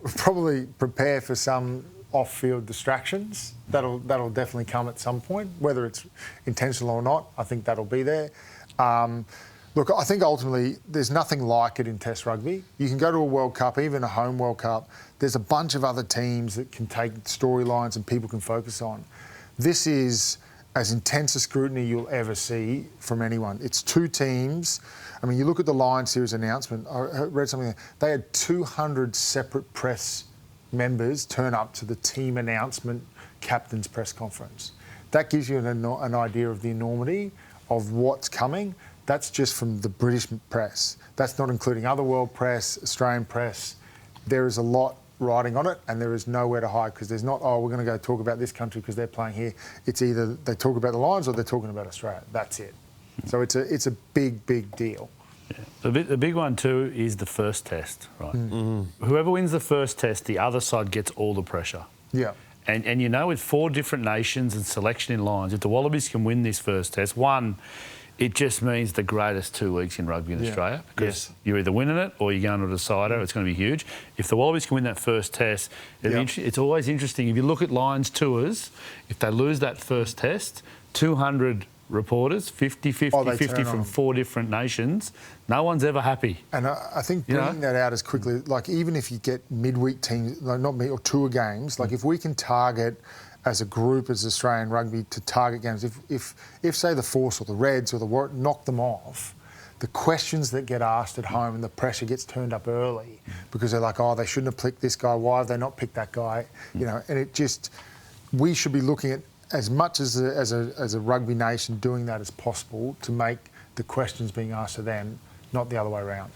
probably prepare for some off-field distractions. That'll definitely come at some point, whether it's intentional or not. I think that'll be there. Look, I think ultimately there's nothing like it in Test rugby. You can go to a World Cup, even a home World Cup. There's a bunch of other teams that can take storylines and people can focus on. This is as intense a scrutiny you'll ever see from anyone. It's two teams. I mean, you look at the Lions series announcement. I read something. They had 200 separate press members turn up to the team announcement captain's press conference. That gives you an idea of the enormity of what's coming. That's just from the British press. That's not including other world press, Australian press. There is a lot riding on it, and there is nowhere to hide, because there's not, oh, we're going to go talk about this country because they're playing here. It's either they talk about the Lions or they're talking about Australia. That's it. So it's a big, big deal. Yeah. The big one too is the first test, right? Mm-hmm. Whoever wins the first test, the other side gets all the pressure. Yeah. And you know, with 4 different nations and selection in lines, if the Wallabies can win this first test, one, it just means the greatest 2 weeks in rugby in Australia, because you're either winning it or you're going to a decider. It's going to be huge. If the Wallabies can win that first test, it's always interesting. If you look at Lions tours, if they lose that first test, 200 reporters, 50 from 4 different nations, no one's ever happy. And I think bringing that out as quickly, like even if you get midweek teams, like not mid or tour games, like if we can target as a group, as Australian rugby, to target games. If say the Force or the Reds or the Warriors knock them off, the questions that get asked at home and the pressure gets turned up early because they're like, oh, they shouldn't have picked this guy. Why have they not picked that guy? You know, and it just, we should be looking at as much as a rugby nation doing that as possible to make the questions being asked of them, not the other way around.